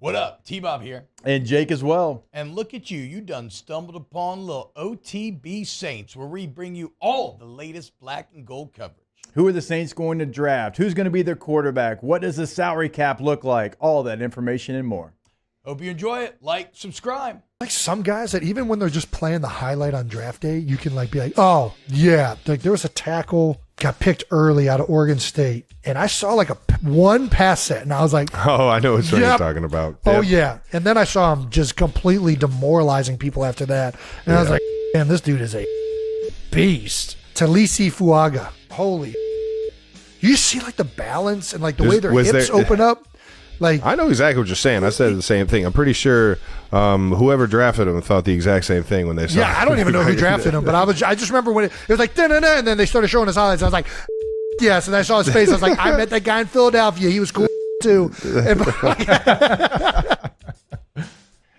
What up? T-Bob here. And Jake as well. And look at you. You done stumbled upon little OTB Saints, where we bring you all the latest black and gold coverage. Who are the Saints going to draft? Who's going to be their quarterback? What does the salary cap look like? All that information and more. Hope you enjoy it. Like, subscribe. Like some guys that even when they're just playing the highlight on draft day, you can like be like, oh, yeah. Like there was a tackle got picked early out of Oregon State. And I saw like one pass set, and I was like, oh, I know what you're talking about. Oh, yeah. And then I saw him just completely demoralizing people after that. And I was like, man, this dude is a beast. Taliese Fuaga. Holy. You see like the balance and like the way their hips open up? Like, I know exactly what you're saying. I said the same thing. I'm pretty sure whoever drafted him thought the exact same thing when they saw him. Yeah, I don't even know who drafted him, but I just remember when it was like, da-na-na, and then they started showing his highlights. I was like, yes, and I saw his face. I was like, I met that guy in Philadelphia. He was cool too.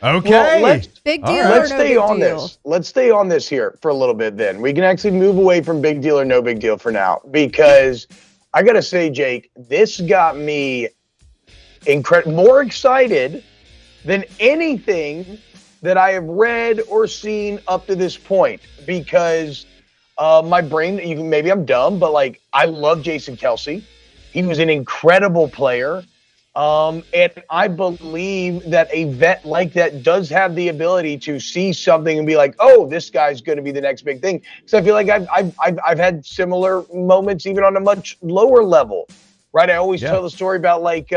Okay. Well, big deal. Let's or no stay big on deal? this. Let's stay on this here for a little bit then. We can actually move away from big deal or no big deal for now, because I got to say, Jake, this got me more excited than anything that I have read or seen up to this point, because my brain, maybe I'm dumb, but like I love Jason Kelce. He was an incredible player. And I believe that a vet like that does have the ability to see something and be like, oh, this guy's going to be the next big thing. So I feel like I've had similar moments even on a much lower level, right? I always tell the story about like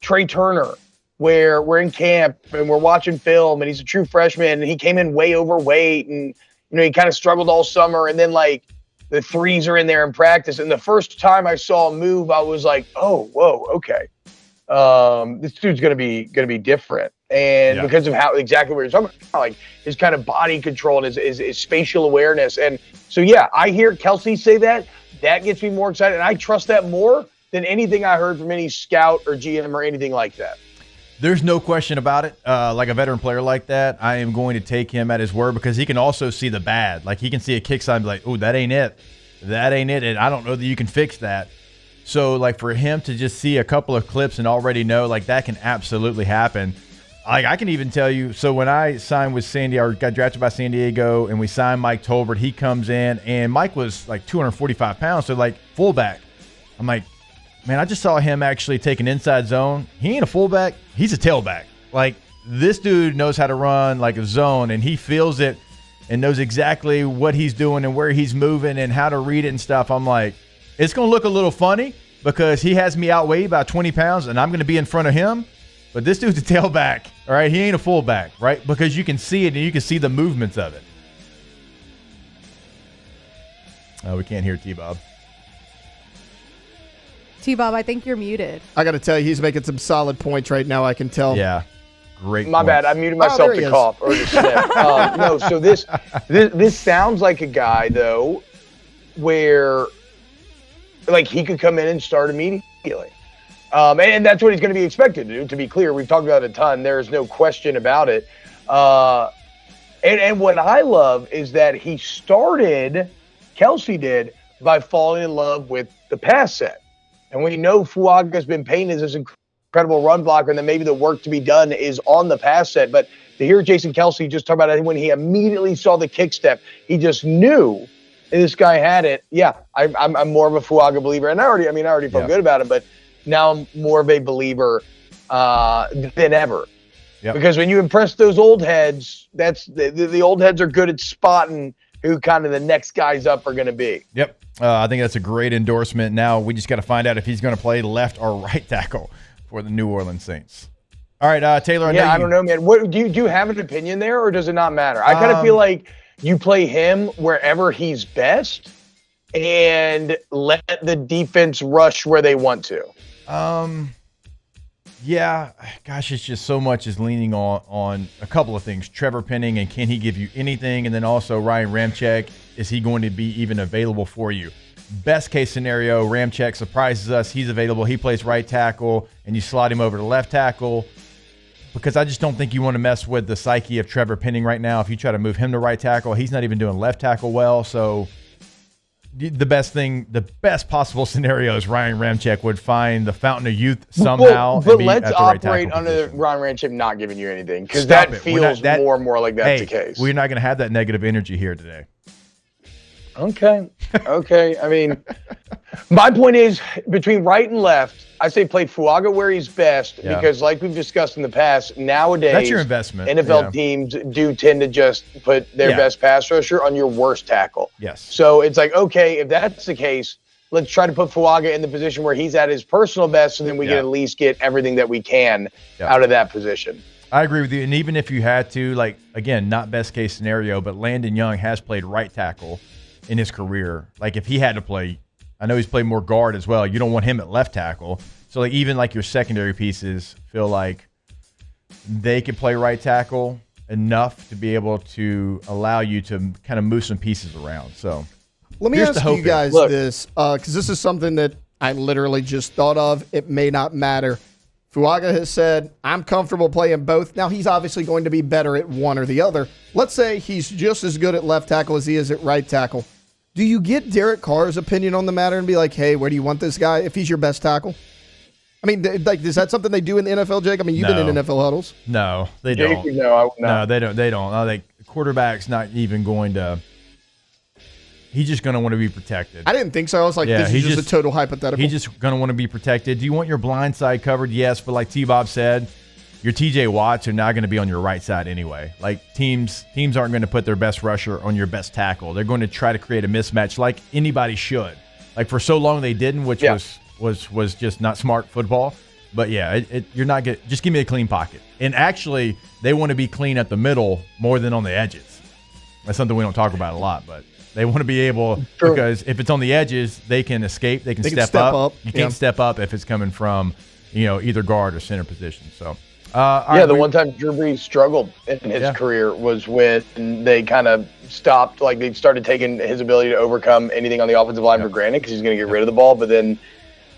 Trey Turner, where we're in camp and we're watching film and he's a true freshman and he came in way overweight and, he kind of struggled all summer, and then like the threes are in there in practice. And the first time I saw him move, I was like, oh, whoa, okay. This dude's gonna be different, and because of how exactly what you're talking about, like his kind of body control and his spatial awareness, and so I hear Kelce say that gets me more excited, and I trust that more than anything I heard from any scout or GM or anything like that. There's no question about it. Like a veteran player like that, I am going to take him at his word, because he can also see the bad. Like he can see a kick sign and be like, oh, that ain't it. That ain't it. And I don't know that you can fix that. So, like, for him to just see a couple of clips and already know, like, that can absolutely happen. Like, I can even tell you, so when I signed with San Diego, or got drafted by San Diego, and we signed Mike Tolbert, he comes in, and Mike was, like, 245 pounds, so, like, fullback. I'm like, man, I just saw him actually take an inside zone. He ain't a fullback. He's a tailback. Like, this dude knows how to run, like, a zone, and he feels it and knows exactly what he's doing and where he's moving and how to read it and stuff. I'm like, it's going to look a little funny because he has me outweighed by 20 pounds and I'm going to be in front of him. But this dude's a tailback, all right? He ain't a fullback, right? Because you can see it and you can see the movements of it. Oh, we can't hear T-Bob. T-Bob, I think you're muted. I got to tell you, he's making some solid points right now, I can tell. Yeah. Great. My bad. I muted myself to cough or to sniff. No, so this sounds like a guy, though, where like he could come in and start immediately. And that's what he's going to be expected to do, to be clear. We've talked about it a ton. There is no question about it. And what I love is that Kelce did, by falling in love with the pass set. And we know Fuaga's been painted as this incredible run blocker, and then maybe the work to be done is on the pass set. But to hear Jason Kelce just talk about it, when he immediately saw the kick step, he just knew this guy had it. Yeah, I'm more of a Fuaga believer, and I already felt good about it, but now I'm more of a believer than ever. Yep. Because when you impress those old heads, that's the old heads are good at spotting who kind of the next guys up are going to be. Yep. I think that's a great endorsement. Now we just got to find out if he's going to play left or right tackle for the New Orleans Saints. All right, Taylor. I don't know, man. What do you have an opinion there, or does it not matter? I kind of feel like you play him wherever he's best and let the defense rush where they want to. Yeah, gosh, it's just so much is leaning on a couple of things. Trevor Penning, and can he give you anything? And then also Ryan Ramczyk, is he going to be even available for you? Best case scenario, Ramczyk surprises us. He's available. He plays right tackle, and you slot him over to left tackle, because I just don't think you want to mess with the psyche of Trevor Penning right now. If you try to move him to right tackle, he's not even doing left tackle well. So the best possible scenario is Ryan Ramczyk would find the fountain of youth somehow. But and be let's at the right operate tackle under position. Ron Ramczyk not giving you anything, because Stop that it. We're not- feels more and more like that's the case. We're not going to have that negative energy here today. Okay. I mean, my point is, between right and left, I say play Fuaga where he's best, Yeah. because like we've discussed in the past, nowadays That's your investment. NFL Yeah. teams do tend to just put their Yeah. best pass rusher on your worst tackle. Yes. So it's like, okay, if that's the case, let's try to put Fuaga in the position where he's at his personal best, so then we Yeah. can at least get everything that we can Yeah. out of that position. I agree with you. And even if you had to, like, again, not best case scenario, but Landon Young has played right tackle in his career. Like, if he had to play, I know he's played more guard as well. You don't want him at left tackle. So, like, even like your secondary pieces feel like they can play right tackle enough to be able to allow you to kind of move some pieces around. So, Let me here's ask the hope you here. guys Look. this, because this is something that I literally just thought of. It may not matter. Fuaga has said, I'm comfortable playing both. Now, he's obviously going to be better at one or the other. Let's say he's just as good at left tackle as he is at right tackle. Do you get Derek Carr's opinion on the matter and be like, hey, where do you want this guy if he's your best tackle? I mean, like, is that something they do in the NFL, Jake? I mean, you've been in NFL huddles. no, they don't. Jason, no, I would No, not. they don't. They don't. I think quarterback's not even going to. He's just going to want to be protected. I didn't think so. I was like, Yeah, this is he just a just- total hypothetical. He's just going to want to be protected. Do you want your blind side covered? Yes, but like T-Bob said, your TJ Watts are not going to be on your right side anyway. Like teams aren't going to put their best rusher on your best tackle. They're going to try to create a mismatch like anybody should. Like for so long they didn't, which Yeah. was just not smart football. But yeah, you're not get. Just give me a clean pocket. And actually, they want to be clean at the middle more than on the edges. That's something we don't talk about a lot, but they want to be able True. because if it's on the edges, they can escape. They can step up. You can't step up if it's coming from either guard or center position. So all Yeah, right, the one time Drew Brees struggled in his Yeah. career was when they kind of stopped, like they started taking his ability to overcome anything on the offensive line for granted because he's going to get rid of the ball. But then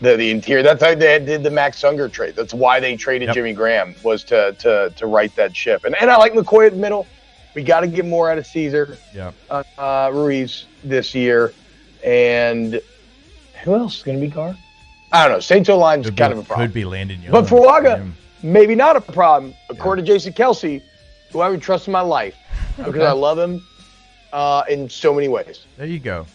the interior, that's how they did the Max Unger trade. That's why they traded Yep. Jimmy Graham, was to right that ship. And I like McCoy at the middle. We got to get more out of Caesar yeah. Ruiz this year. And who else is going to be guard? I don't know. Saints OL line's kind of a problem. Could be Landon Young. But Fuaga, maybe not a problem, according to Jason Kelce, who I would trust in my life because I love him in so many ways. There you go.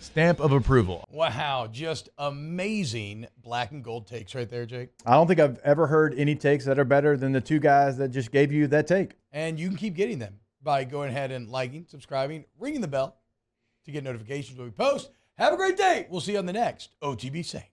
Stamp of approval. Wow, just amazing black and gold takes right there, Jake. I don't think I've ever heard any takes that are better than the two guys that just gave you that take. And you can keep getting them by going ahead and liking, subscribing, ringing the bell to get notifications when we post. Have a great day. We'll see you on the next OTB Saints.